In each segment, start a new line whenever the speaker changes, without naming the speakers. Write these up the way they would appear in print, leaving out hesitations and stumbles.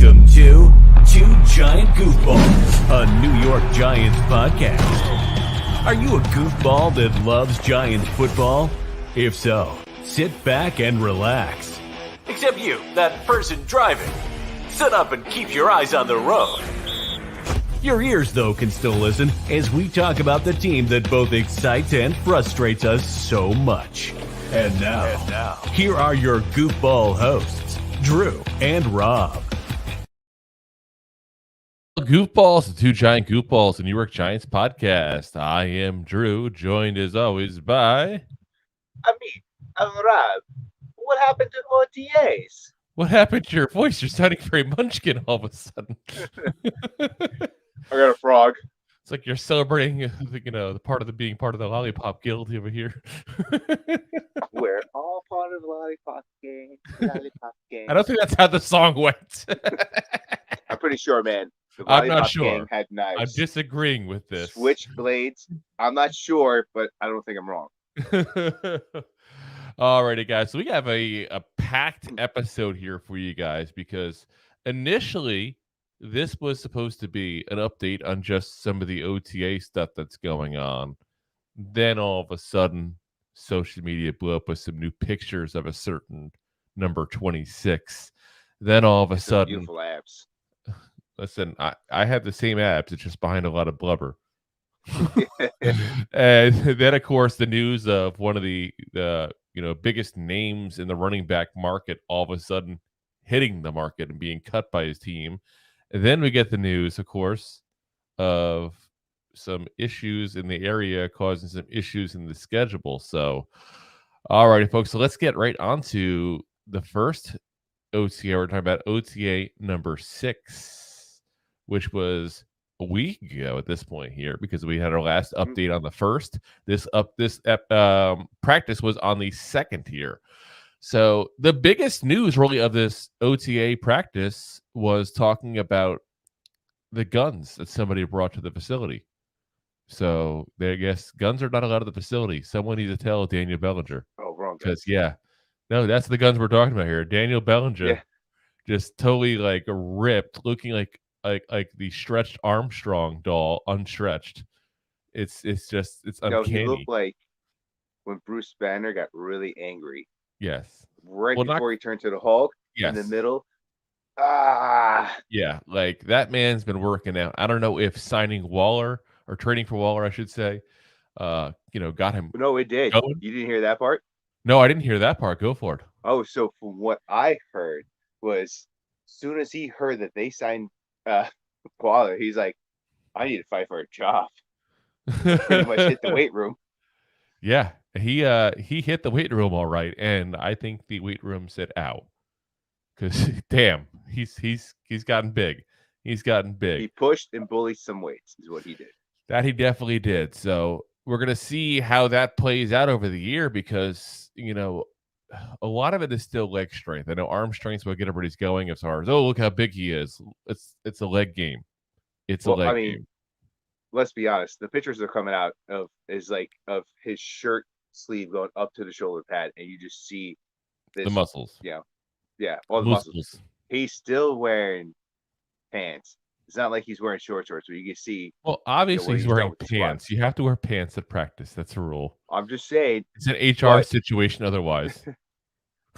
Welcome to Two Giant Goofballs, a New York Giants podcast. Are you a goofball that loves Giants football? If so, sit back and relax. Except you, that person driving. Sit up and keep your eyes on the road. Your ears, though, can still listen as we talk about the team that both excites and frustrates us so much. And now, here are your goofball hosts, Drew and Rob.
Goofballs, the Two Giant Goofballs, the New York Giants podcast. I am Drew, joined as always by...
I'm Rob. What happened to OTAs?
What happened to your voice? You're sounding very munchkin all of a sudden.
I got a frog.
It's like you're celebrating, the part of the being part of the lollipop guild over here.
We're all part of the lollipop gang.
I don't think that's how the song went.
I'm pretty sure, man. The
I'm
lollipop
not sure.
gang had knives.
I'm disagreeing with this.
Switchblades. I'm not sure, but I don't think I'm wrong.
Alrighty, guys. So we have a packed episode here for you guys because initially this was supposed to be an update on just some of the OTA stuff that's going on. Then all of a sudden, social media blew up with some new pictures of a certain number 26. Then all of a sudden,
beautiful abs.
Listen, I have the same abs. It's just behind a lot of blubber. And then, of course, the news of one of the biggest names in the running back market all of a sudden hitting the market and being cut by his team. And then we get the news, of course, of some issues in the area causing some issues in the schedule. So, all righty, folks. So let's get right on to the first OTA. We're talking about OTA number 6, which was a week ago at this point here because we had our last update on the first. This practice was on the second here. So the biggest news really of this OTA practice was talking about the guns that somebody brought to the facility. So I guess guns are not allowed at the facility. Someone needs to tell Daniel Bellinger.
Oh, wrong.
Because no, that's the guns we're talking about here. Daniel Bellinger just totally like ripped, looking like the stretched Armstrong doll, unstretched. It's uncanny.
He looked like when Bruce Banner got really angry.
Yes.
Right before he turned to the Hulk.
Yes.
In the middle.
Yeah, like that man's been working out. I don't know if signing Waller or trading for Waller, I should say, got him.
No, it did.
Going.
You didn't hear that part?
No, I didn't hear that part. Go for it.
Oh, so from what I heard was as soon as he heard that they signed Waller, he's like, I need to fight for a job. Pretty much hit the weight room.
Yeah, he hit the weight room all right, and I think the weight room said ow. Because damn, he's gotten big. He's gotten big.
He pushed and bullied some weights is what he did.
That he definitely did. So we're gonna see how that plays out over the year because a lot of it is still leg strength. I know arm strength will get everybody's going as far as look how big he is. It's a leg game. It's a leg game.
Let's be honest. The pictures are coming out of his shirt sleeve going up to the shoulder pad, and you just see
the muscles.
Yeah, all the muscles. He's still wearing pants. It's not like he's wearing shorts, where you can see.
Well, obviously he's wearing pants. You have to wear pants at practice. That's a rule.
I'm just saying.
It's an HR situation otherwise.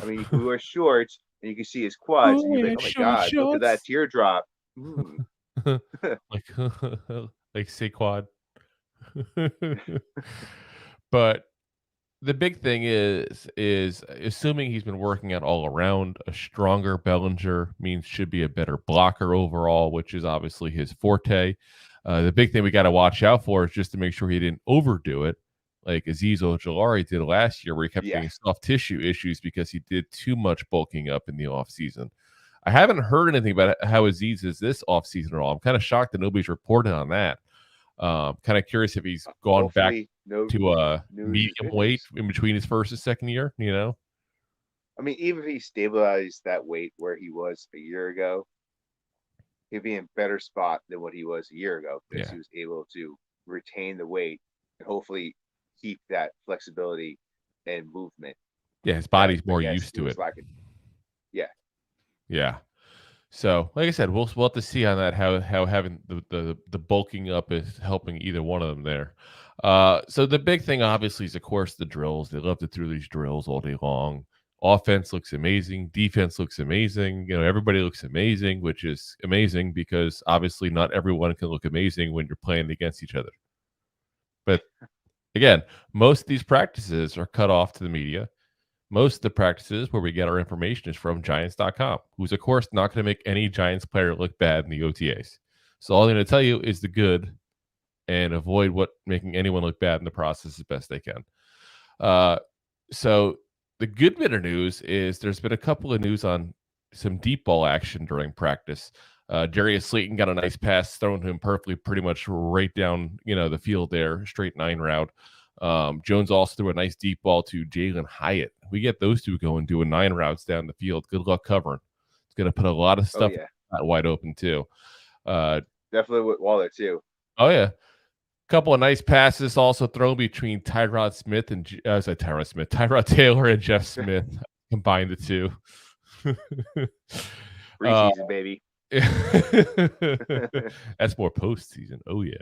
I mean, you can wear shorts and you can see his quads, and you're like, oh my God, look at that teardrop.
like Saquon. But the big thing is assuming he's been working out all around, a stronger Bellinger means should be a better blocker overall, which is obviously his forte. The big thing we got to watch out for is just to make sure he didn't overdo it, like Azeez Ojulari did last year, where he kept getting soft tissue issues because he did too much bulking up in the offseason. I haven't heard anything about how Azeez is this offseason at all. I'm kind of shocked that nobody's reported on that. Kind of curious if he's gone back to medium weight in between his first and second year,
I mean, even if he stabilized that weight where he was a year ago, he'd be in a better spot than what he was a year ago because he was able to retain the weight and hopefully keep that flexibility and movement.
Yeah, his body's more used to it.
Yeah.
So, like I said, we'll have to see on that how having the bulking up is helping either one of them there. So the big thing, obviously, is of course the drills. They love to throw these drills all day long. Offense looks amazing. Defense looks amazing. Everybody looks amazing, which is amazing because obviously not everyone can look amazing when you're playing against each other. But again, most of these practices are cut off to the media. Most of the practices where we get our information is from Giants.com, who's, of course, not going to make any Giants player look bad in the OTAs. So all they're going to tell you is the good and avoid making anyone look bad in the process as best they can. So the good bit of news is there's been a couple of news on some deep ball action during practice. Darius Slayton got a nice pass thrown to him perfectly, pretty much right down the field there, straight 9 route. Jones also threw a nice deep ball to Jalen Hyatt. We get those two going, doing 9 routes down the field. Good luck covering. It's going to put a lot of stuff wide open too.
Definitely with Waller too.
Oh yeah, couple of nice passes also thrown between Tyrod Taylor and Jeff Smith. Combined the two.
Preseason, baby.
That's more postseason. Oh yeah.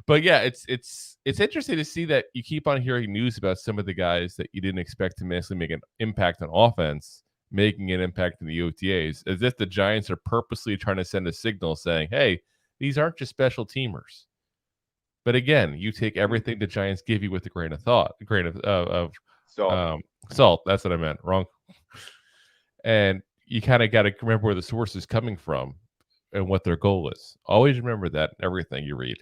But yeah, it's interesting to see that you keep on hearing news about some of the guys that you didn't expect to massively make an impact on offense, making an impact in the OTAs, as if the Giants are purposely trying to send a signal saying, hey, these aren't just special teamers. But again, you take everything the Giants give you with a grain of salt. Salt. That's what I meant. Wrong. And you kind of got to remember where the source is coming from and what their goal is. Always remember that in everything you read.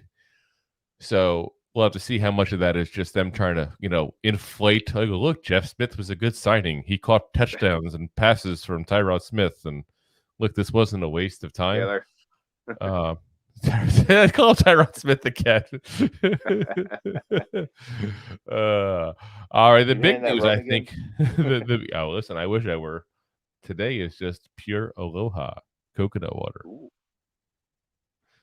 So we'll have to see how much of that is just them trying to, inflate. Like, look, Jeff Smith was a good signing. He caught touchdowns and passes from Tyrod Smith. And look, this wasn't a waste of time. I call Tyrod Smith again. All right, the big news, I think. Listen, I wish I were. Today is just pure Aloha coconut water.
Ooh.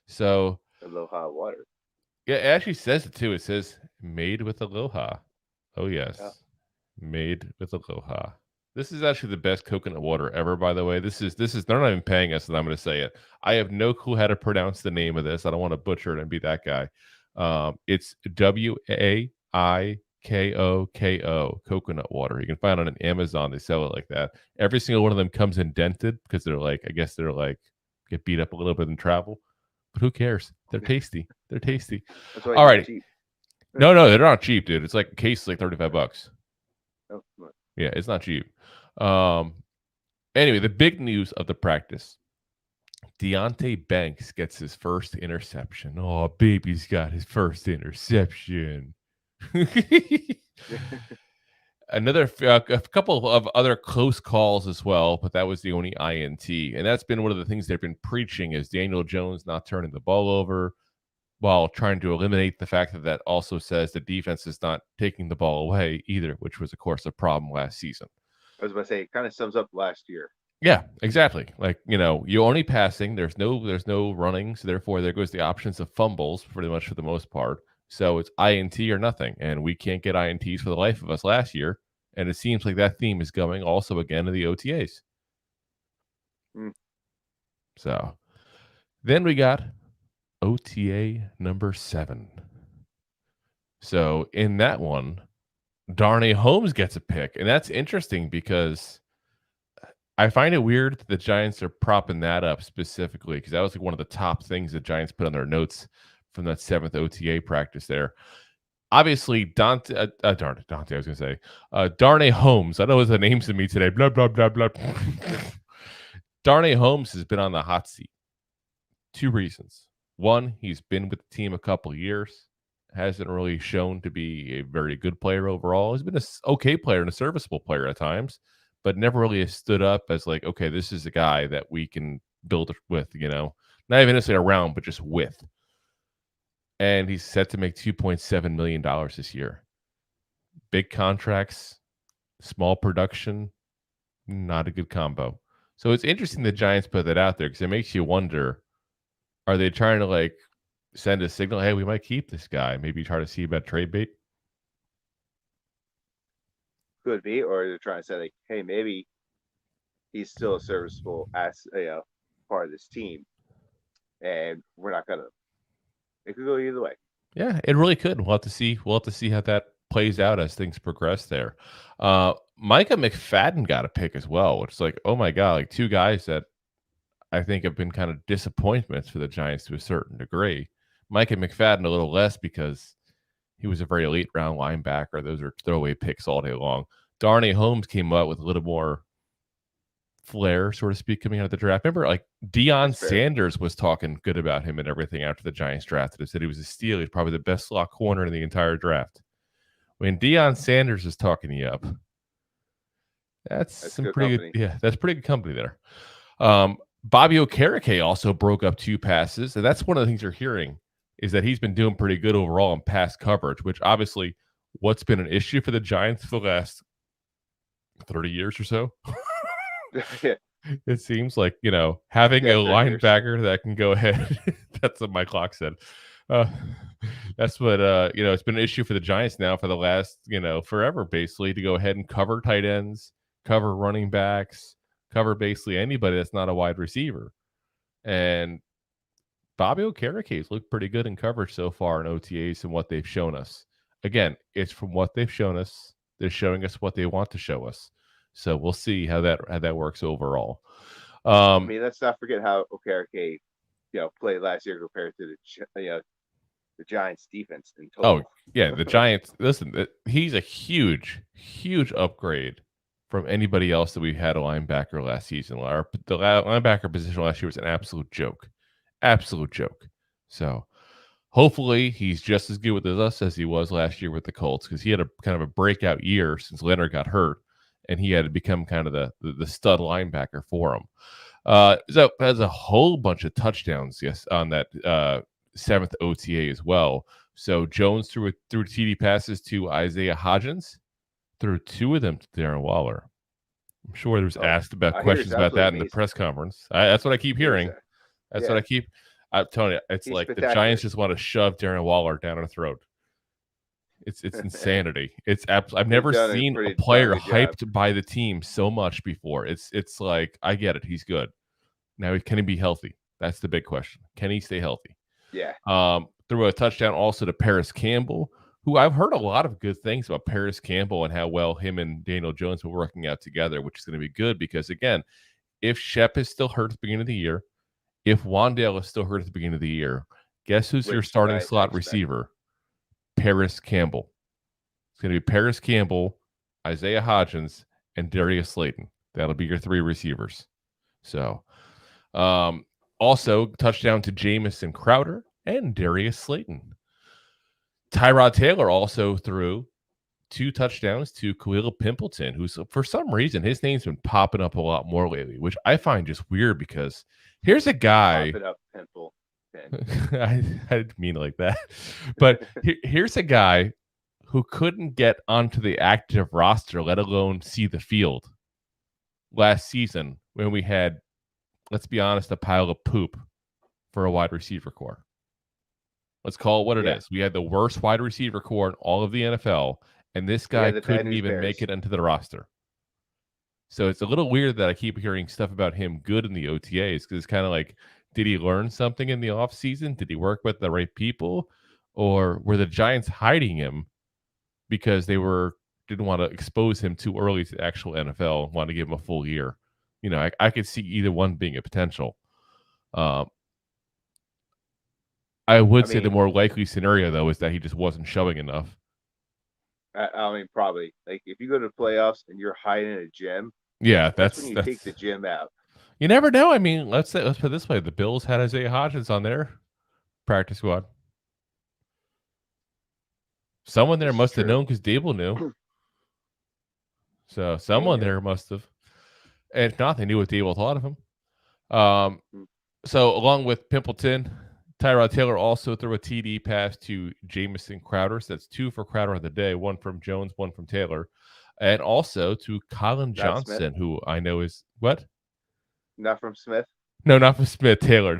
So
Aloha water.
Yeah, it actually says it too. It says made with Aloha. Oh yes, made with Aloha. This is actually the best coconut water ever, by the way. This is they're not even paying us, and I'm going to say it. I have no clue how to pronounce the name of this. I don't want to butcher it and be that guy. It's WAIKOKO coconut water. You can find it on Amazon. They sell it like that. Every single one of them comes indented because they're get beat up a little bit in travel. But who cares? They're tasty. They're tasty. All right. No, they're not cheap, dude. It's like a case is like $35.
Oh,
yeah, it's not cheap. Anyway, the big news of the practice. Deonte Banks gets his first interception. Oh, baby's got his first interception. A couple of other close calls as well, but that was the only INT. And that's been one of the things they've been preaching is Daniel Jones not turning the ball over while trying to eliminate the fact that also says the defense is not taking the ball away either, which was, of course, a problem last season.
I was about to say, it kind of sums up last year.
Yeah, exactly. Like, you're only passing. There's no running. So therefore, there goes the options of fumbles pretty much for the most part. So it's INT or nothing. And we can't get INTs for the life of us last year. And it seems like that theme is going also again to the OTAs. So then we got OTA number 7. So in that one, Darnay Holmes gets a pick. And that's interesting because I find it weird that the Giants are propping that up specifically because that was like one of the top things the Giants put on their notes from that 7th OTA practice there. Obviously, Darnay Holmes. I know his name's to me today. Blah, blah, blah, blah. Darnay Holmes has been on the hot seat. 2 reasons. One, he's been with the team a couple years. Hasn't really shown to be a very good player overall. He's been an okay player and a serviceable player at times, but never really has stood up as like, okay, this is a guy that we can build with, not even necessarily around, but just with. And he's set to make $2.7 million this year. Big contracts, small production, not a good combo. So it's interesting the Giants put that out there because it makes you wonder, are they trying to send a signal, hey, we might keep this guy, maybe try to see about trade bait?
Could be, or they're trying to say like, hey, maybe he's still a serviceable as part of this team, and we're not gonna. It could go either way.
Yeah, it really could. We'll have to see. We'll have to see how that plays out as things progress there. Micah McFadden got a pick as well, which is like, oh my god, like two guys that I think have been kind of disappointments for the Giants to a certain degree. Micah McFadden a little less because he was a very late round linebacker. Those are throwaway picks all day long. Darnay Holmes came out with a little more flair, so to speak, coming out of the draft. Remember, like Deion Sanders was talking good about him and everything after the Giants drafted him. Said he was a steal. He's probably the best slot corner in the entire draft. When Deion Sanders is talking you up, that's some pretty good. Yeah, that's pretty good company there. Bobby Okereke also broke up 2 passes, and that's one of the things you're hearing is that he's been doing pretty good overall in pass coverage, which obviously what's been an issue for the Giants for the last 30 years or so. It seems like, having a linebacker that can go ahead. That's what my clock said. That's what, it's been an issue for the Giants now for the last, forever, basically, to go ahead and cover tight ends, cover running backs, cover basically anybody that's not a wide receiver. And Bobby Okereke's looked pretty good in coverage so far in OTAs and what they've shown us. Again, it's from what they've shown us. They're showing us what they want to show us. So we'll see how that works overall.
Let's not forget how Okereke, played last year compared to the Giants defense in total.
Oh yeah, the Giants. Listen, he's a huge, huge upgrade from anybody else that we had a linebacker last season. The linebacker position last year was an absolute joke. So hopefully he's just as good with us as he was last year with the Colts, because he had a kind of a breakout year since Leonard got hurt, and he had to become kind of the stud linebacker for him. So has a whole bunch of touchdowns, yes, on that 7th OTA as well. So Jones threw TD passes to Isaiah Hodgins, threw 2 of them to Darren Waller. I'm sure there's asked about questions about that in the press conference. That's what I keep hearing. That's what I keep. I'm telling you, it's like the Giants just want to shove Darren Waller down our throat. It's insanity. I've never seen a player hyped by the team so much before. It's like, I get it. He's good. Now, can he be healthy? That's the big question. Can he stay healthy?
Yeah.
Threw a touchdown also to Paris Campbell, who I've heard a lot of good things about Paris Campbell and how well him and Daniel Jones were working out together, which is going to be good because, again, if Shep is still hurt at the beginning of the year, if Wan'Dale is still hurt at the beginning of the year, guess who's your starting slot receiver? Paris Campbell. It's going to be Paris Campbell, Isaiah Hodgins, and Darius Slayton. That'll be your 3 receivers. So, also touchdown to Jamison Crowder and Darius Slayton. Tyrod Taylor also threw 2 touchdowns to Khalil Pimpleton, who's, for some reason, his name's been popping up a lot more lately, which I find just weird because here's a guy.
Pop it up, Pimple.
I didn't mean it like that. But here's a guy who couldn't get onto the active roster, let alone see the field last season when we had, let's be honest, a pile of poop for a wide receiver core. Let's call it what it is. We had the worst wide receiver core in all of the NFL, and this guy couldn't even make it into the roster. So it's a little weird that I keep hearing stuff about him good in the OTAs, because it's kind of like, did he learn something in the offseason? Did he work with the right people? Or were the Giants hiding him because they didn't want to expose him too early to the actual NFL, want to give him a full year? I could see either one being a potential. I would say the more likely scenario, though, is that he just wasn't showing enough.
Probably. Like, if you go to the playoffs and you're hiding in a gym,
that's
when you take the gym out.
You never know. Let's put it this way: the Bills had Isaiah Hodgins on their practice squad. Someone there must have known because Dable knew. So someone there must have. And if not, they knew what Dable thought of him. So along with Pimpleton, Tyrod Taylor also threw a TD pass to Jamison Crowder. So that's 2 for Crowder on the day, 1 from Jones, 1 from Taylor. And also to Colin Johnson, who I know is what?
Not from Smith?
No, not for Smith. Taylor.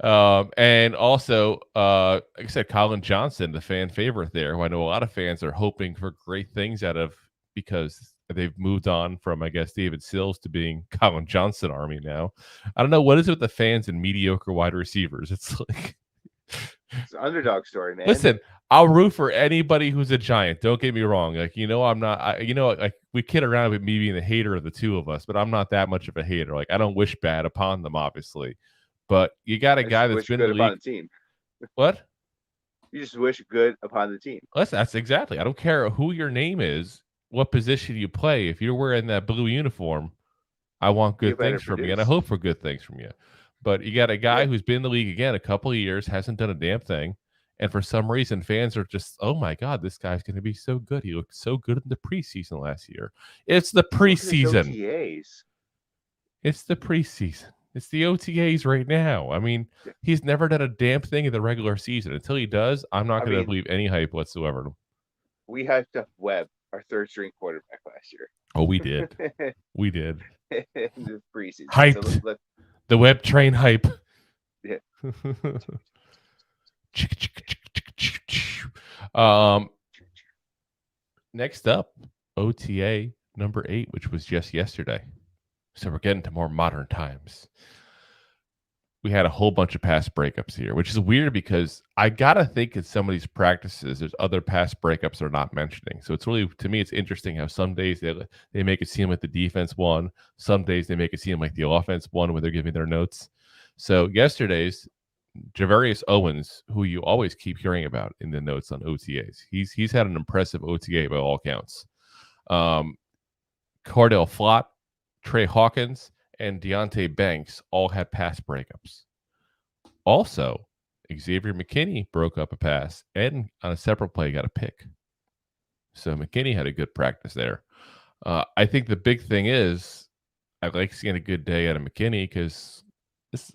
And also, like I said, Colin Johnson, the fan favorite there, who I know a lot of fans are hoping for great things out of because they've moved on from, I guess, David Sills to being Colin Johnson Army now. I don't know. What is it with the fans and mediocre wide receivers? It's like,
It's an underdog story, man.
listen, I'll root for anybody who's a Giant. Don't get me wrong. Like, I'm not, like we kid around with me being the hater of the two of us, but I'm not that much of a hater. Like, I don't wish bad upon them, obviously. But you got a guy that's been in the league.
Upon the team.
What?
You just wish good upon the team.
That's exactly. I don't care who your name is, what position you play. If you're wearing that blue uniform, I want good things from you, and I hope for good things from you. But you got a guy who's been in the league again a couple of years, hasn't done a damn thing. And for some reason, fans are just, oh my God, this guy's going to be so good. He looked so good in the preseason last year. It's the preseason. It's the preseason. It's the OTAs right now. I mean, he's never done a damn thing in the regular season. Until he does, I'm not going to believe any hype whatsoever.
We hyped up Webb, our third string quarterback last year.
Oh, we did. We did.
In the preseason.
Hyped. So the Webb train hype.
Yeah.
Next up, OTA number 8, which was just yesterday. So we're getting to more modern times. We had a whole bunch of pass breakups here, which is weird because I gotta think in some of these practices, there's other pass breakups they're not mentioning. So it's really, to me, it's interesting how some days they make it seem like the defense won. Some days they make it seem like the offense won when they're giving their notes. So yesterday's Javarius Owens, who you always keep hearing about in the notes on OTAs, he's had an impressive OTA by all counts. Cordell Flott, Trey Hawkins, and Deontay Banks all had pass breakups. Also, Xavier McKinney broke up a pass and on a separate play got a pick. So McKinney had a good practice there. I think the big thing is I like seeing a good day out of McKinney because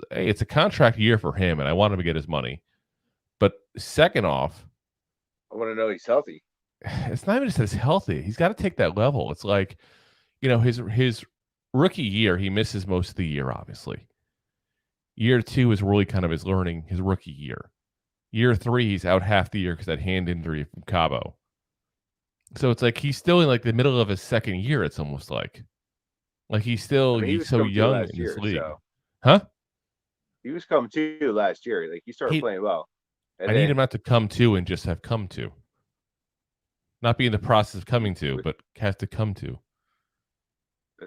it's a contract year for him, and I want him to get his money. But second off,
I want to know he's healthy.
It's not even just he's healthy. He's got to take that level. It's like, his rookie year, he misses most of the year, obviously. Year 2 is really kind of his rookie year. Year 3, he's out half the year because that hand injury from Cabo. So it's like he's still in like the middle of his second year, it's almost like. Like he's so young in this league. Huh?
He was coming to last year. Like he started playing well.
I need him not to come to and just have come to. Not be in the process of coming to, but has to come to.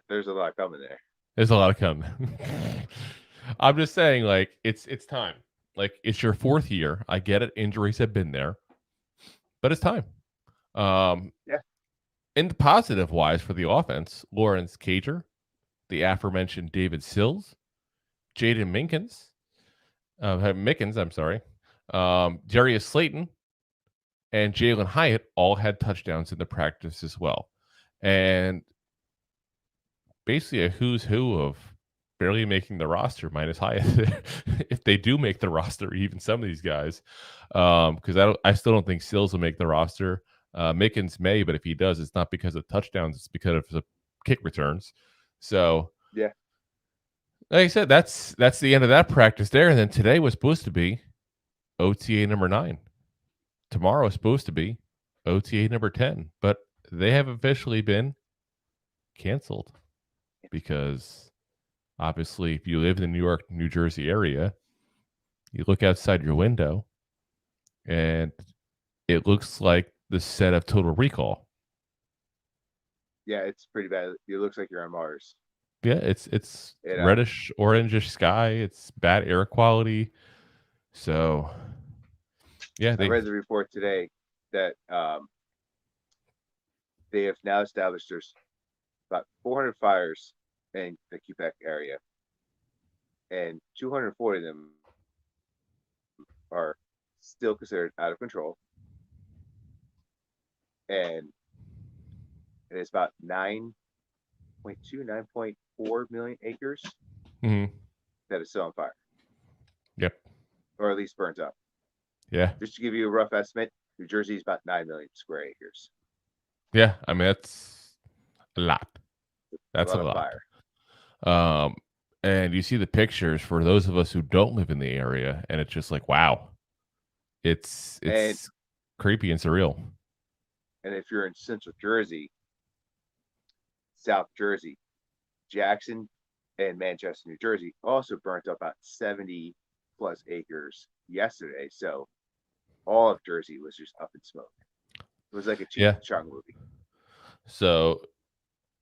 There's a lot coming there.
There's a lot coming. I'm just saying, like, it's time. Like, it's your 4th year. I get it. Injuries have been there. But it's time.
Yeah.
In the positive wise for the offense, Lawrence Cager, the aforementioned David Sills, Jaden Mickens, Darius Slayton, and Jalen Hyatt all had touchdowns in the practice as well. And basically a who's who of barely making the roster minus Hyatt. If they do make the roster, even some of these guys, because I still don't think Sills will make the roster. Mickens may, but if he does, it's not because of touchdowns, it's because of the kick returns. So
yeah,
like I said, that's the end of that practice there. And then today was supposed to be OTA number 9. Tomorrow is supposed to be OTA number 10, but they have officially been canceled because obviously if you live in the New York, New Jersey area, you look outside your window and it looks like the set of Total Recall.
Yeah, it's pretty bad. It looks like you're on Mars.
Yeah, it's reddish, orangish sky. It's bad air quality. So, yeah.
I read the report today that they have now established there's about 400 fires in the Quebec area, and 240 of them are still considered out of control. And it's about 9.4 million acres that is still on fire.
Yep.
Or at least burnt up.
Yeah.
Just to give you a rough estimate, New Jersey is about 9 million square acres.
Yeah, I mean, that's a lot. That's a lot. And you see the pictures for those of us who don't live in the area, and it's just like, wow, it's
And
creepy and surreal.
and if you're in Central Jersey, South Jersey, Jackson, and Manchester, New Jersey also burnt up about 70 plus acres yesterday. So all of Jersey was just up in smoke. It was like a Cheech
Yeah.
and Chong movie.
So,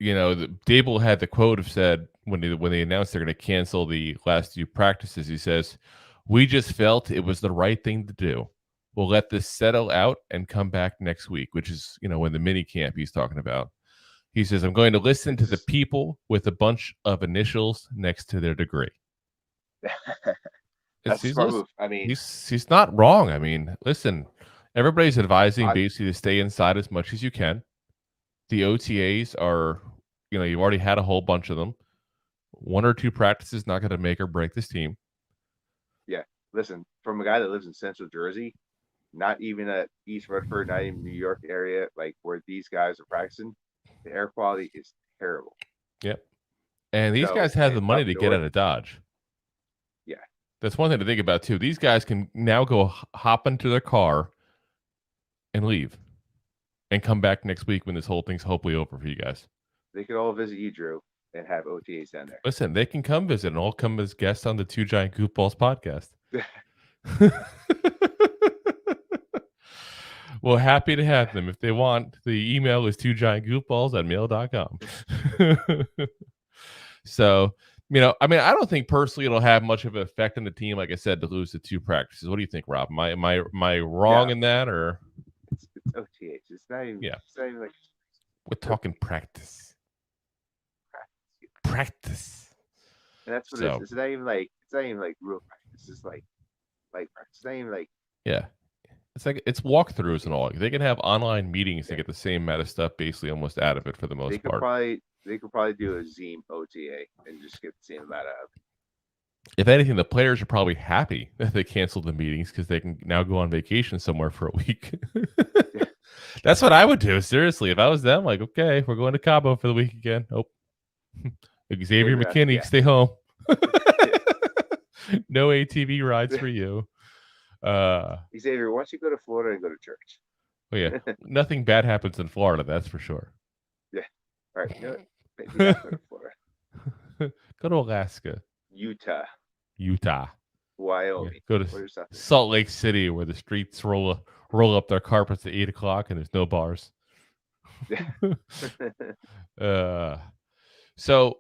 Dable had the quote of said when they announced they're going to cancel the last few practices, he says, "We just felt it was the right thing to do. We'll let this settle out and come back next week," which is, when the mini camp he's talking about. He says, "I'm going to listen to the people with a bunch of initials next to their degree."
That's a smart move. I mean,
he's not wrong. I mean, listen, everybody's advising basically to stay inside as much as you can. The OTAs are, you've already had a whole bunch of them. 1 or 2 practices not going to make or break this team.
Yeah, listen, from a guy that lives in Central Jersey, not even at East Redford, not even New York area, like where these guys are practicing, the air quality is terrible.
Yep. And these guys have the money to get out of Dodge.
Yeah.
That's one thing to think about, too. These guys can now go hop into their car and leave and come back next week when this whole thing's hopefully over for you guys.
They could all visit you, Drew, and have OTAs down there.
Listen, they can come visit and all come as guests on the Two Giant Goofballs podcast. Well, happy to have them. If they want, the email is twogiantgoofballs@mail.com. So, I don't think personally it'll have much of an effect on the team, like I said, to lose the 2 practices. What do you think, Rob? Am I wrong in that, or
it's OTAs? It's not even.
Yeah.
It's not even like
we're talking practice. Practice.
And that's what it is. It's not even like real practice. It's like practice. It's not even like.
Yeah. It's walkthroughs and all. They can have online meetings and get the same amount of stuff basically almost out of it for the most part.
They could probably do a Zoom OTA and just get the same amount out of it.
If anything, the players are probably happy that they canceled the meetings because they can now go on vacation somewhere for a week. That's what I would do. Seriously, if I was them, like, okay, we're going to Cabo for the week again. Oh, Xavier McKinney, stay home. No ATV rides for you.
Xavier, why don't you go to Florida and go to church?
Oh yeah, nothing bad happens in Florida, that's for sure.
Yeah. All right. Maybe not go to Florida.
Go to Alaska.
Utah.
Yeah,
Wyoming.
go to Salt Lake City, where the streets roll up their carpets at 8:00 and there's no bars. So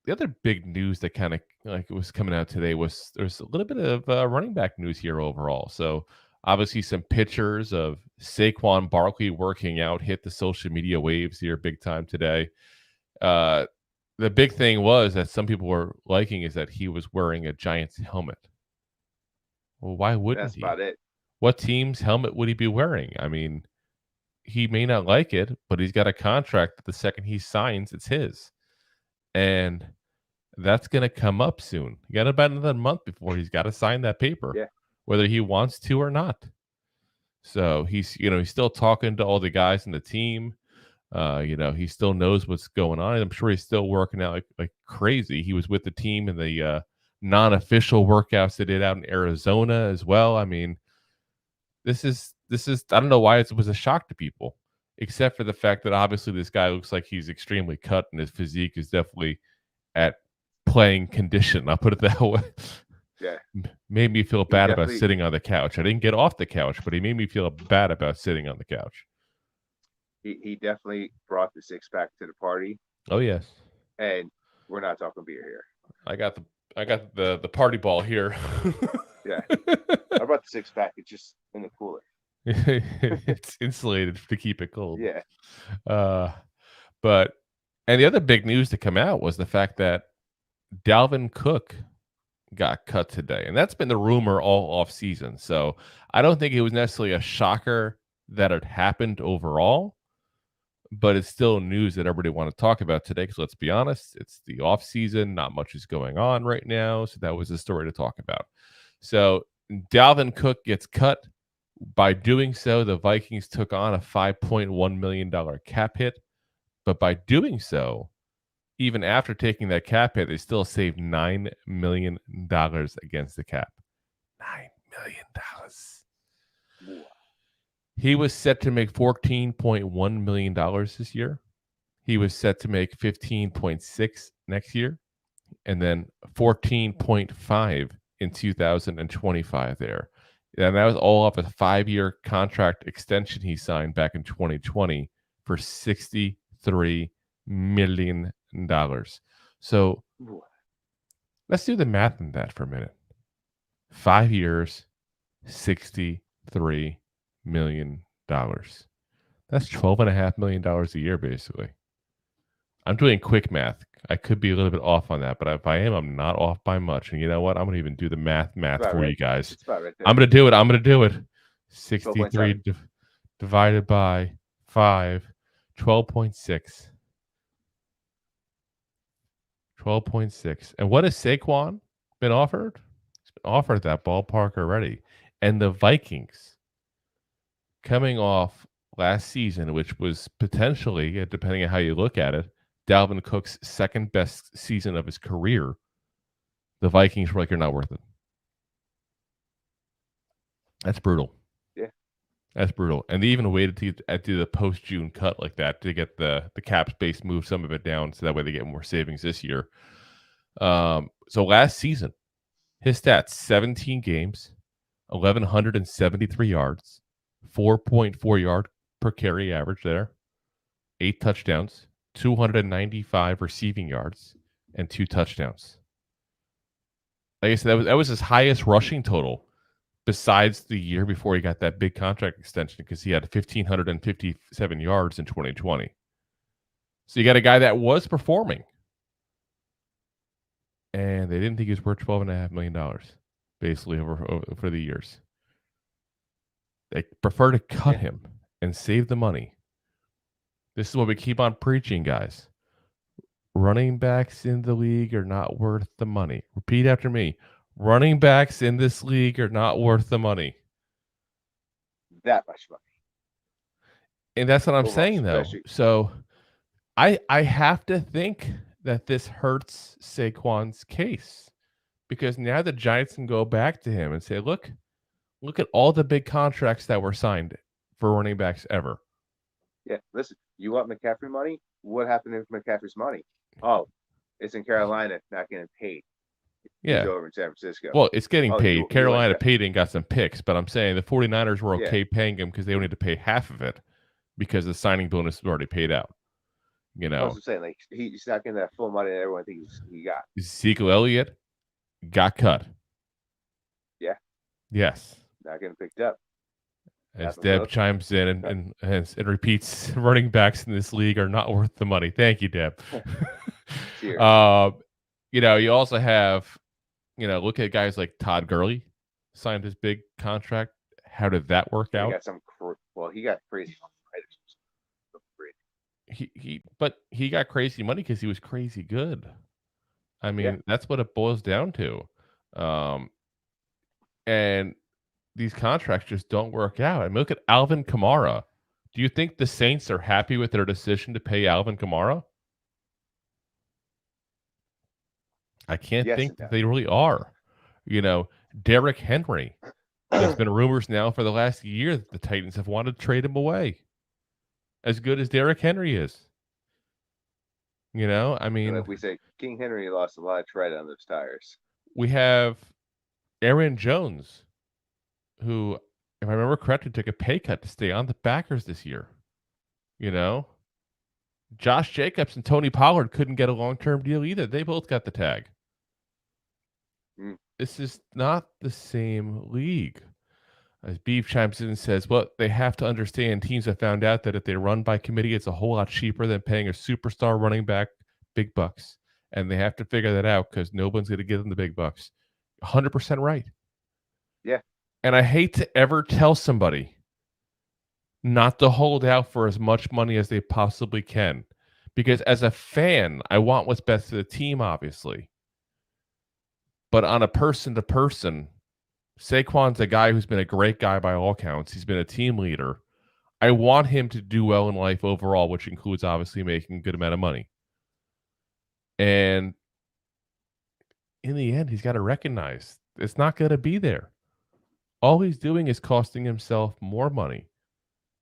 the other big news that kind of was coming out today was there's a little bit of running back news here overall. So obviously some pictures of Saquon Barkley working out hit the social media waves here big time today. The big thing was that some people were liking is that he was wearing a Giants helmet. Well, why wouldn't he?
That's about it.
What team's helmet would he be wearing? I mean, he may not like it, but he's got a contract that the second he signs, it's his. And that's going to come up soon. You got about another month before he's got to sign that paper, whether he wants to or not. So he's still talking to all the guys in the team. He still knows what's going on. I'm sure he's still working out like crazy. He was with the team in the non-official workouts they did out in Arizona as well. I mean, this is I don't know why it was a shock to people, except for the fact that obviously this guy looks like he's extremely cut and his physique is definitely at playing condition. I'll put it that way.
Yeah.
Made me feel bad about sitting on the couch. I didn't get off the couch, but he made me feel bad about sitting on the couch.
He definitely brought the 6-pack to the party.
Oh yes.
And we're not talking beer here.
I got the party ball here.
Yeah. I brought the 6-pack. It's just in the cooler.
It's insulated to keep it cold.
Yeah.
But the other big news to come out was the fact that Dalvin Cook got cut today. And that's been the rumor all off season. So I don't think it was necessarily a shocker that it happened overall, but it's still news that everybody want to talk about today. Because let's be honest, it's the off season. Not much is going on right now. So that was the story to talk about. So Dalvin Cook gets cut. By doing so, the Vikings took on a $5.1 million cap hit. But by doing so, even after taking that cap hit, they still saved $9 million against the cap. $9 million. He was set to make $14.1 million this year. He was set to make 15.6 next year, and then 14.5 in 2025 there. And that was all off a 5-year contract extension he signed back in 2020 for $63 million. So let's do the math on that for a minute. 5 years, $63 million. That's $12.5 million a year, basically. I'm doing quick math. I could be a little bit off on that, but if I am, I'm not off by much. And you know what? I'm going to even do the math for
right.
you guys.
It's about right there.
I'm going to do it. 63 divided by 5, 12.6. 12.6. And what has Saquon been offered? He's been offered that ballpark already. And the Vikings, coming off last season, which was potentially, depending on how you look at it, Dalvin Cook's second best season of his career, the Vikings were like, you're not worth it. That's brutal.
Yeah.
That's brutal. And they even waited to do the post-June cut like that to get the cap space, move some of it down so that way they get more savings this year. So last season, his stats, 17 games, 1,173 yards, 4.4 yard per carry average there, 8 touchdowns, 295 receiving yards, and 2 touchdowns. Like I said, that was his highest rushing total besides the year before he got that big contract extension because he had 1,557 yards in 2020. So you got a guy that was performing. And they didn't think he was worth $12.5 million, basically, over for the years. They prefer to cut him and save the money. This is what we keep on preaching, guys. Running backs in the league are not worth the money. Repeat after me. Running backs in this league are not worth the money.
That much money.
And that's what I'm saying, though. So I have to think that this hurts Saquon's case because now the Giants can go back to him and say, look at all the big contracts that were signed for running backs ever.
Yeah, listen, you want McCaffrey money? What happened to McCaffrey's money? Oh, it's in Carolina, not getting paid.
Yeah.
He's over in San Francisco.
Well, it's getting paid. Carolina paid and got some picks, but I'm saying the 49ers were okay paying him because they only had to pay half of it because the signing bonus was already paid out. You know,
I'm saying, like, he's not getting that full money that everyone thinks he got.
Ezekiel Elliott got cut.
Yeah.
Yes.
Not getting picked up.
As Deb chimes in and repeats, running backs in this league are not worth the money. Thank you, Deb.
Cheers.
You also have, look at guys like Todd Gurley signed his big contract. How did that work out?
He got crazy.
He got crazy money because he was crazy good. I mean, that's what it boils down to. And these contracts just don't work out. I mean, look at Alvin Kamara. Do you think the Saints are happy with their decision to pay Alvin Kamara? I can't think that they really are. Derrick Henry. There's been rumors now for the last year that the Titans have wanted to trade him away. As good as Derrick Henry is. I mean...
Like we say, King Henry lost a lot of tread on those tires.
We have Aaron Jones, who, if I remember correctly, took a pay cut to stay on the Packers this year. Josh Jacobs and Tony Pollard couldn't get a long-term deal either. They both got the tag. This is not the same league. As Beef chimes in and says, well, they have to understand teams have found out that if they run by committee, it's a whole lot cheaper than paying a superstar running back big bucks. And they have to figure that out because no one's going to give them the big bucks. 100% right.
Yeah.
And I hate to ever tell somebody not to hold out for as much money as they possibly can. Because as a fan, I want what's best for the team, obviously. But on a person-to-person, Saquon's a guy who's been a great guy by all counts. He's been a team leader. I want him to do well in life overall, which includes obviously making a good amount of money. And in the end, he's got to recognize it's not going to be there. All he's doing is costing himself more money.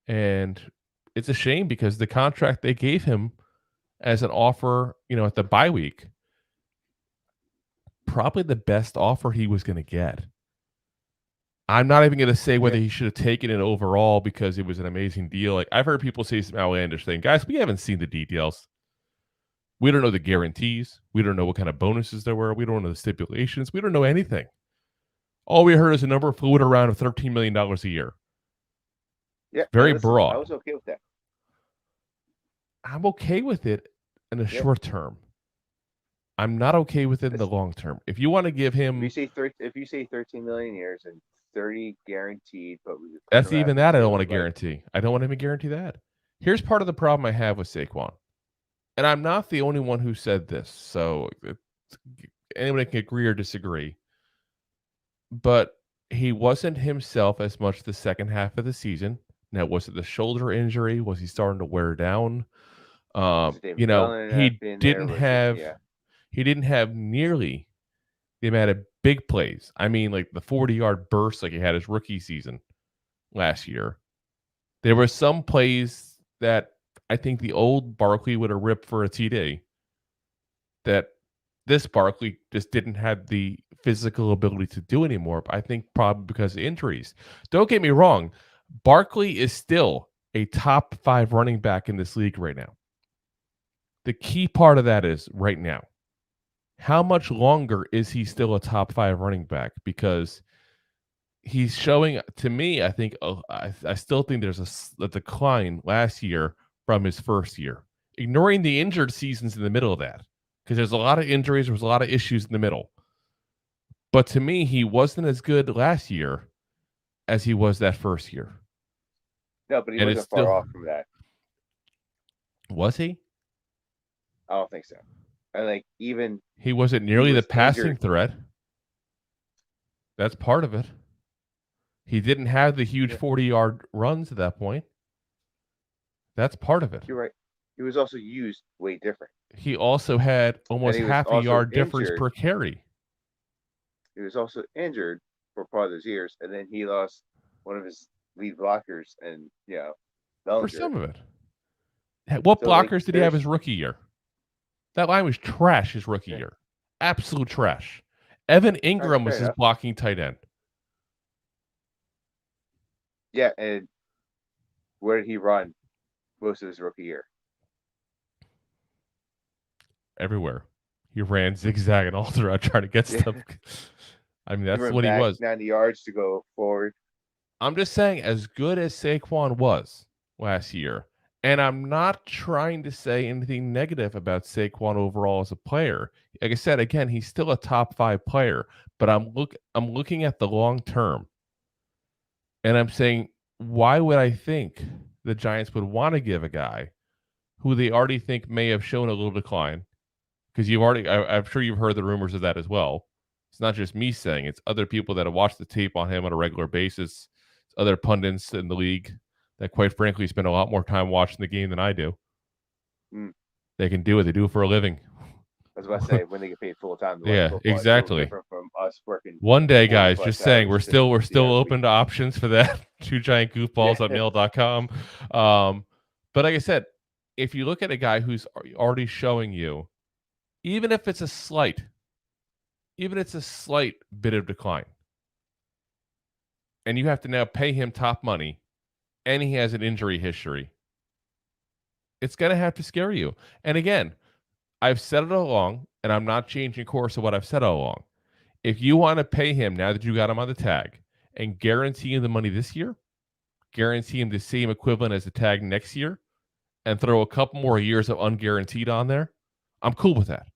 And it's a shame because the contract they gave him as an offer, at the bye week, probably the best offer he was going to get. I'm not even going to say whether he should have taken it overall because it was an amazing deal. Like, I've heard people say some outlandish thing. Guys, we haven't seen the details. We don't know the guarantees. We don't know what kind of bonuses there were. We don't know the stipulations. We don't know anything. All we heard is a number floated around of $13 million a year.
Yeah,
Very broad.
I was okay with that.
I'm okay with it in the short term. I'm not okay with it in the long term. If you want to give him,
if you say 13 million years and 30 guaranteed, but
that's even that I don't want to guarantee. I don't want him to guarantee that. Here's part of the problem I have with Saquon, and I'm not the only one who said this. So anyone can agree or disagree, but he wasn't himself as much the second half of the season. Now, was it the shoulder injury? Was he starting to wear down? He didn't have nearly the amount of big plays. I mean, like the 40-yard burst like he had his rookie season last year. There were some plays that I think the old Barkley would have ripped for a TD that this Barkley just didn't have the physical ability to do anymore. I think probably because of injuries. Don't get me wrong. Barkley is still a top 5 running back in this league right now. The key part of that is right now, how much longer is he still a top 5 running back? Because he's showing, to me, I think, I still think there's a decline last year from his first year, ignoring the injured seasons in the middle of that, because there's a lot of injuries, there was a lot of issues in the middle. But to me, he wasn't as good last year as he was that first year.
No, but he wasn't far off from that.
Was he?
I don't think so. And like even
he wasn't nearly the passing threat. That's part of it. He didn't have the huge 40-yard runs at that point. That's part of it.
You're right. He was also used way different.
He also had almost half a yard difference per carry.
He was also injured for part of those years, and then he lost one of his lead blockers, and
for some of it. What blockers did he have his rookie year? That line was trash his rookie year. Absolute trash. Evan Ingram was his blocking tight end.
Yeah, and where did he run most of his rookie year?
Everywhere. He ran zigzag and all throughout trying to get stuff. I mean, that's what he was.
90 yards to go forward.
I'm just saying, as good as Saquon was last year, and I'm not trying to say anything negative about Saquon overall as a player. Like I said, again, he's still a top 5 player, but I'm looking at the long term, and I'm saying, why would I think the Giants would want to give a guy who they already think may have shown a little decline? Because I'm sure you've heard the rumors of that as well. It's not just me saying, it's other people that have watched the tape on him on a regular basis. It's other pundits in the league that, quite frankly, spend a lot more time watching the game than I do. They can do it. They do it for a living.
I was about to say, when they get paid full time.
Yeah, exactly.
From us working.
One day, guys, just saying, we're still open to options for that. 2giantgoofballs@mail.com. But like I said, if you look at a guy who's already showing you, even if it's a slight bit of decline, and you have to now pay him top money, and he has an injury history, it's going to have to scare you. And again, I've said it all along, and I'm not changing course of what I've said all along. If you want to pay him now that you got him on the tag and guarantee him the money this year, guarantee him the same equivalent as the tag next year, and throw a couple more years of unguaranteed on there, I'm cool with that.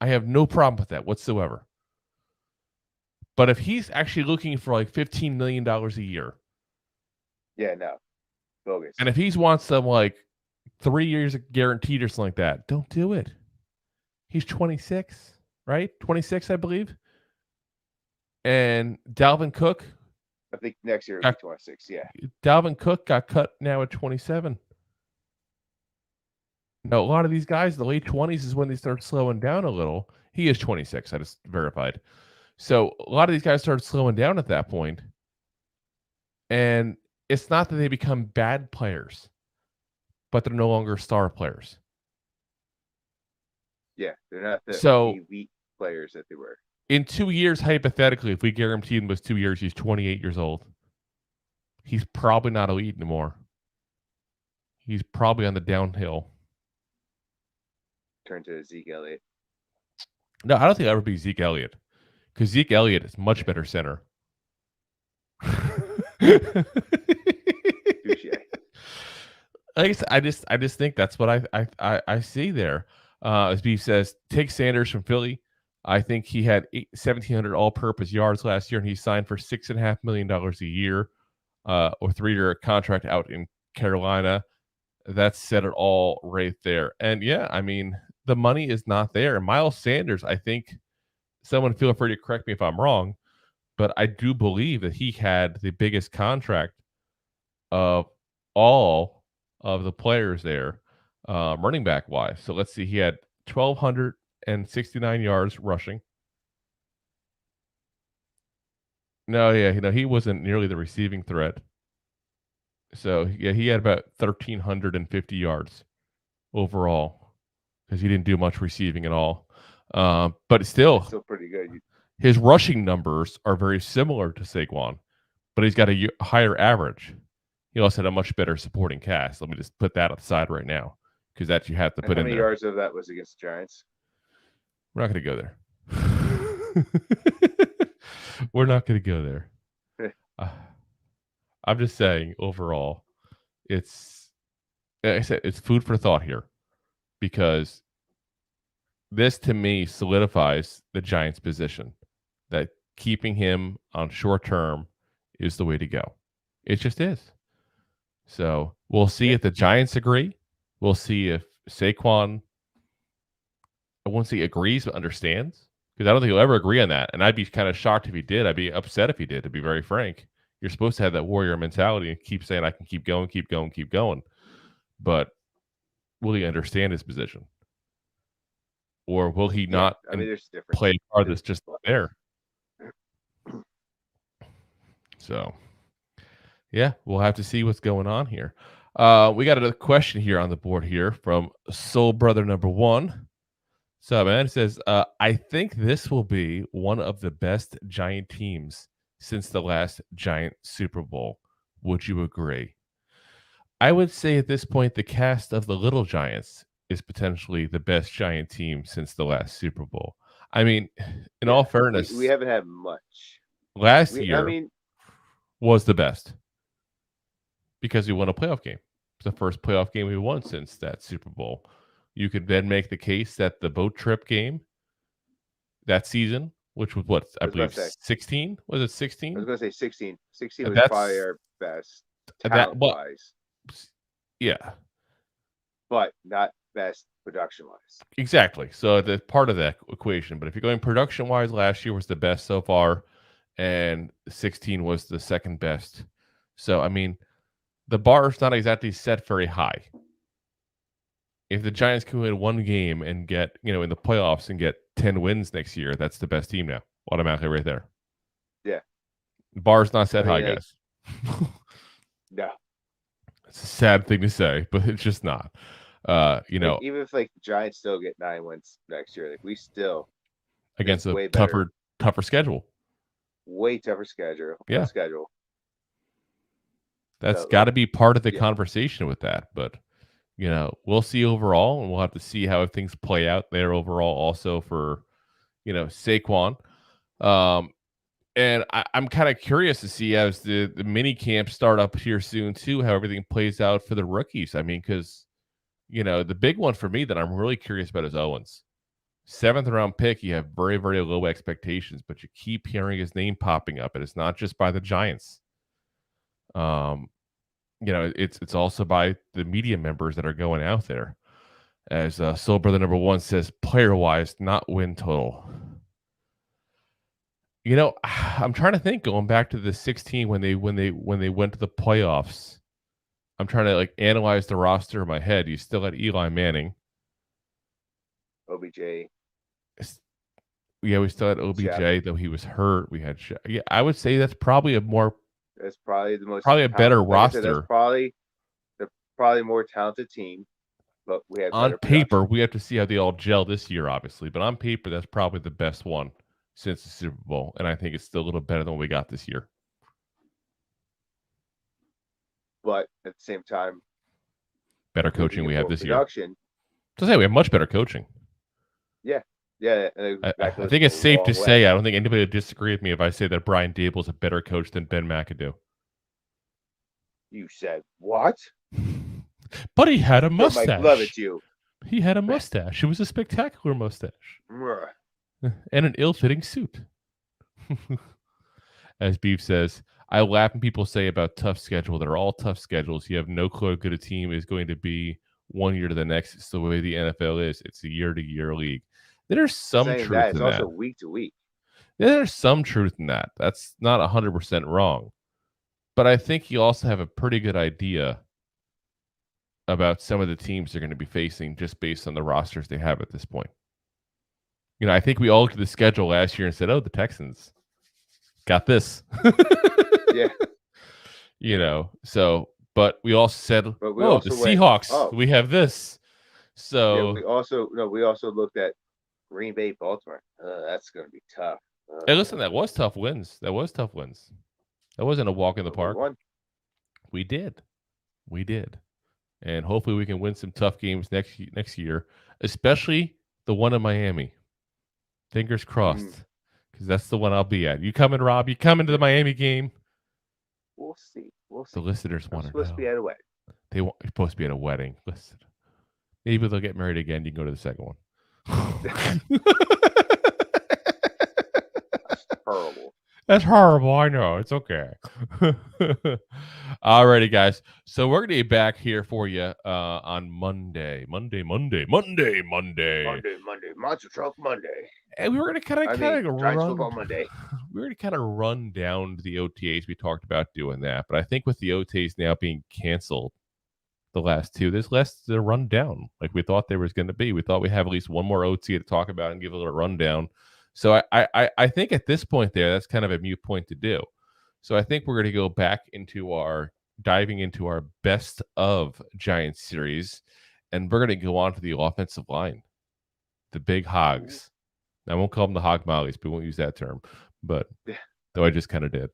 I have no problem with that whatsoever. But if he's actually looking for like $15 million a year.
Yeah, no. Bogus.
And if he wants some like 3 years guaranteed or something like that, don't do it. He's 26, right? 26, I believe. And Dalvin Cook.
I think next year will be 26, yeah.
Dalvin Cook got cut now at 27. Now, a lot of these guys, the late 20s is when they start slowing down a little. He is 26. I just verified. So a lot of these guys start slowing down at that point. And it's not that they become bad players, but they're no longer star players.
Yeah, they're not the
So
elite players that they were.
in 2 years, hypothetically, if we guarantee him those 2 years, he's 28 years old. He's probably not elite anymore. He's probably on the downhill.
Turn to Zeke Elliott.
No, I don't think I'll ever be Zeke Elliott, because Zeke Elliott is much better center.
Touche.
I just think that's what I see there. As Beef says, take Sanders from Philly. I think he had 1,700 all-purpose yards last year, and he signed for $6.5 million a year, or 3-year contract out in Carolina. That said it all right there. And yeah, I mean, the money is not there. Miles Sanders, I think, someone feel free to correct me if I'm wrong, but I do believe that he had the biggest contract of all of the players there, running back wise. So let's see, he had 1,269 yards rushing. No, yeah, he wasn't nearly the receiving threat. So yeah, he had about 1,350 yards overall because he didn't do much receiving at all. But still
pretty good.
His rushing numbers are very similar to Saquon, but he's got a higher average. He also had a much better supporting cast. Let me just put that aside right now, because that you have to put in there.
How many yards of that was against the Giants?
We're not going to go there. We're not going to go there. I'm just saying, overall, it's, like I said, it's food for thought here, because this, to me, solidifies the Giants' position that keeping him on short term is the way to go. It just is. So we'll see if the Giants agree. We'll see if Saquon, I won't say agrees, but understands, because I don't think he'll ever agree on that. And I'd be kind of shocked if he did. I'd be upset if he did, to be very frank. You're supposed to have that warrior mentality and keep saying, I can keep going, keep going, keep going. But will he understand his position? Or will he not play a card that's just not there? So, yeah, we'll have to see what's going on here. We got another question here on the board here from Soul Brother number 1. So, man, it says, I think this will be one of the best Giant teams since the last Giant Super Bowl. Would you agree? I would say at this point, the cast of the Little Giants is potentially the best Giant team since the last Super Bowl. I mean, in all fairness,
we haven't had much.
Last year was the best because we won a playoff game. It's the first playoff game we won since that Super Bowl. You could then make the case that the boat trip game that season, which was what I believe 16, was it 16?
I was going to say 16. 16 was probably our best talent-wise.
Yeah,
but not best production-wise.
Exactly. So the part of that equation. But if you're going production-wise, last year was the best so far, and 16 was the second best. So I mean, the bar is not exactly set very high. If the Giants can win one game and get, in the playoffs and get 10 wins next year, that's the best team now. Automatically right there.
Yeah.
The bar's not set high, guys.
No.
It's a sad thing to say, but it's just not.
Even if the Giants still get 9 wins next year, we still
against a tougher schedule.
Way tougher schedule.
Yeah.
Schedule.
That's got to be part of the conversation with that, but we'll see overall, and we'll have to see how things play out there overall also for, Saquon. And I'm kind of curious to see as the mini camps start up here soon too, how everything plays out for the rookies. I mean, because, the big one for me that I'm really curious about is Owens. 7th round pick, you have very, very low expectations, but you keep hearing his name popping up, and it's not just by the Giants. It's also by the media members that are going out there. As Soul Brother number 1 says, player-wise, not win total. I'm trying to think, going back to the 16 when they went to the playoffs. I'm trying to analyze the roster in my head. You still had Eli Manning.
OBJ.
Yeah, we still had OBJ, though he was hurt. We had I would say that's probably
That's probably the most
a better
like I said,
roster.
that's probably the more talented team, but we had
On
better
paper.
production.
We have to see how they all gel this year, obviously, but on paper, that's probably the best one since the Super Bowl, and I think it's still a little better than what we got this year.
But at the same time,
better coaching we have this
production,
year. To say we have much better coaching.
Yeah. Exactly.
I think it's safe to say, I don't think anybody would disagree with me if I say that Brian Dable is a better coach than Ben McAdoo.
You said what?
But he had a mustache.
Mike Love at you.
He had a mustache. It was a spectacular mustache. And an ill-fitting suit. As Beef says, I laugh when people say about tough schedule. They're all tough schedules. You have no clue how good a team is going to be one year to the next. It's the way the NFL is. It's a year-to-year league. There's some truth in that.
It's also week to week.
There's some truth in that. That's not 100% wrong. But I think you also have a pretty good idea about some of the teams they're going to be facing just based on the rosters they have at this point. You know, I think we all looked at the schedule last year and said, oh, the Texans got this.
Yeah.
You know, so, but we also said, the Seahawks, we have this. So
we also looked at Green Bay, Baltimore. That's going to be tough.
Hey, listen, that was tough wins. That wasn't a walk in the park. We did. And hopefully we can win some tough games next year, especially the one in Miami. Fingers crossed, because that's the one I'll be at. You coming, Rob? You coming to the Miami game?
We'll see.
The listeners want to know.
Supposed to be at a wedding.
You're supposed to be at a wedding. Listen, maybe they'll get married again. You can go to the second one.
That's terrible.
That's horrible. I know. It's okay. Alrighty, guys. So we're going to be back here for you on Monday. Monday.
Monster Truck Monday.
And we were going to kind of run.
Monday.
We were going to kind of run down the OTAs. We talked about doing that. But I think with the OTAs now being canceled, the last two, there's less to run down like we thought there was going to be. We thought we'd have at least one more OTA to talk about and give a little rundown. So I think at this point that's kind of a mute point to do. So I think we're going to go back diving into our best of Giants series, and we're going to go on to the offensive line, the big hogs. I won't call them the hog mollies, but we won't use that term. But though I just kind of did.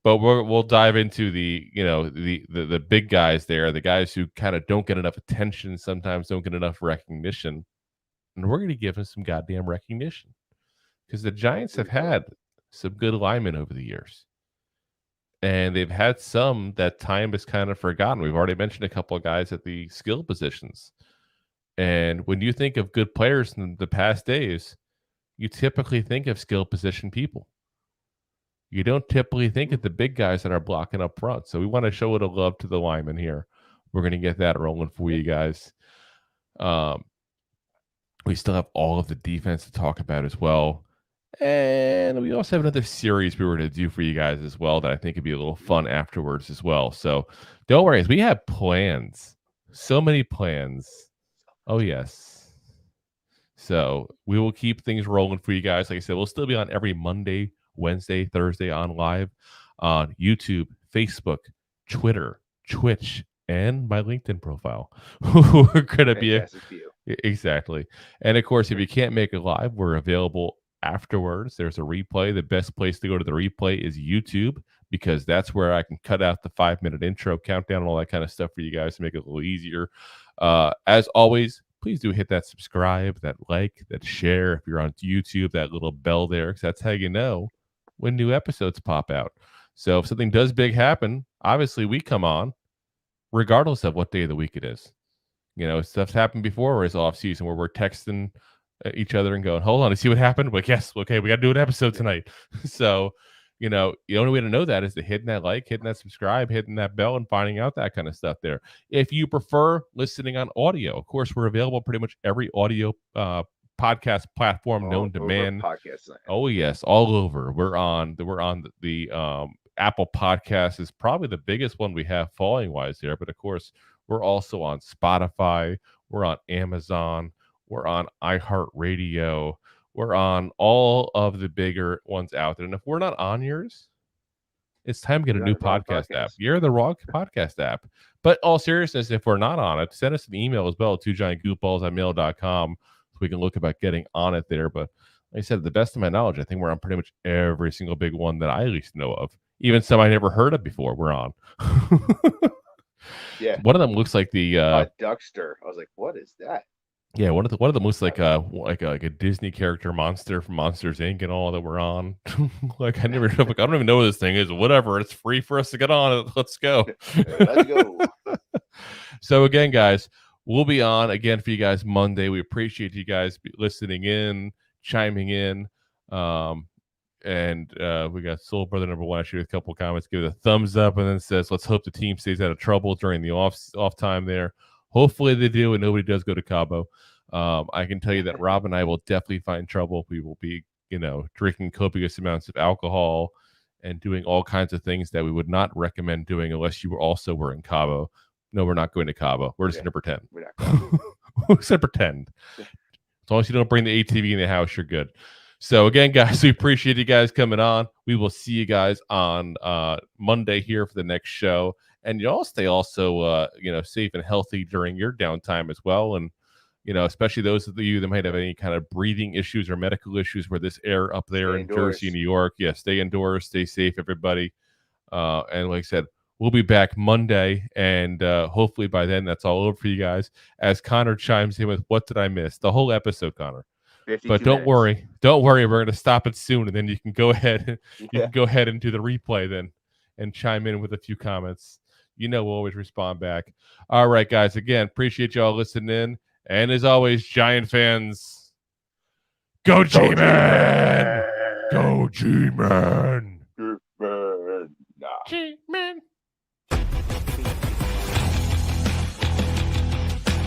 But we'll dive into the big guys there, the guys who kind of don't get enough attention, sometimes don't get enough recognition. And we're going to give him some goddamn recognition because the Giants have had some good linemen over the years. And they've had some that time has kind of forgotten. We've already mentioned a couple of guys at the skill positions. And when you think of good players in the past days, you typically think of skill position people. You don't typically think of the big guys that are blocking up front. So we want to show a little love to the linemen here. We're going to get that rolling for you guys. We still have all of the defense to talk about as well. And we also have another series we were going to do for you guys as well that I think would be a little fun afterwards as well. So don't worry, we have plans. So many plans. Oh, yes. So we will keep things rolling for you guys. Like I said, we'll still be on every Monday, Wednesday, Thursday on live on YouTube, Facebook, Twitter, Twitch, and my LinkedIn profile. We're going to be exactly. And of course, if you can't make it live, we're available afterwards. There's a replay. The best place to go to the replay is YouTube because that's where I can cut out the 5-minute intro, countdown, and all that kind of stuff for you guys to make it a little easier. As always, please do hit that subscribe, that like, that share. If you're on YouTube, that little bell there, because that's how you know when new episodes pop out. So if something does big happen, obviously we come on regardless of what day of the week it is. You know, stuff's happened before where it's off season where we're texting each other and going, hold on, to see what happened. Like, yes, okay, we got to do an episode tonight. So, you know, the only way to know that is to hitting that like, hitting that subscribe, hitting that bell, and finding out that kind of stuff there. If you prefer listening on audio, of course, we're available pretty much every audio podcast platform known to man. Oh yes, all over. We're on the Apple Podcast is probably the biggest one we have following wise there, but of course we're also on Spotify. We're on Amazon. We're on iHeartRadio. We're on all of the bigger ones out there. And if we're not on yours, it's time to get a new podcast app. You're the wrong podcast app. But all seriousness, if we're not on it, send us an email as well, 2giantgoofballs@mail.com, so we can look about getting on it there. But like I said, to the best of my knowledge, I think we're on pretty much every single big one that I at least know of. Even some I never heard of before, we're on.
Yeah.
One of them looks like the
Duckster. I was like, what is that?
Yeah, one of them looks like a Disney character monster from Monsters Inc. and all that we're on. Like I don't even know what this thing is. Whatever, it's free for us to get on it. Let's go.
Let's go.
So again, guys, we'll be on again for you guys Monday. We appreciate you guys listening in, chiming in. And we got Soul Brother number 1 actually with a couple of comments, give it a thumbs up, and then says, let's hope the team stays out of trouble during the off time there. Hopefully they do, and nobody does go to Cabo. I can tell you that Rob and I will definitely find trouble. We will be, drinking copious amounts of alcohol and doing all kinds of things that we would not recommend doing unless you were in Cabo. No, we're not going to Cabo. We're just going to pretend.
We're not going.
We're going to pretend. As long as you don't bring the ATV in the house, you're good. So again, guys, we appreciate you guys coming on. We will see you guys on Monday here for the next show. And you all stay also, safe and healthy during your downtime as well. And, especially those of you that might have any kind of breathing issues or medical issues where this air up there in Jersey, New York. Yeah, stay indoors, stay safe, everybody. And like I said, we'll be back Monday. And hopefully by then that's all over for you guys. As Connor chimes in with, what did I miss? The whole episode, Connor. But don't worry. We're going to stop it soon. And then you can go ahead. You can go ahead and do the replay then and chime in with a few comments. We'll always respond back. All right, guys. Again, appreciate y'all listening in. And as always, Giant fans, go G-Man! Go G-Man! G-Man!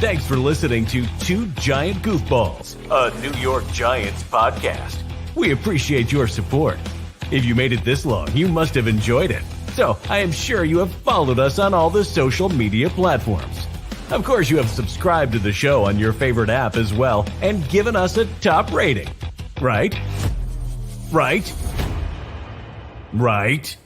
Thanks for listening to Two Giant Goofballs, a New York Giants podcast. We appreciate your support. If you made it this long, you must have enjoyed it. So I am sure you have followed us on all the social media platforms. Of course, you have subscribed to the show on your favorite app as well and given us a top rating. Right? Right? Right?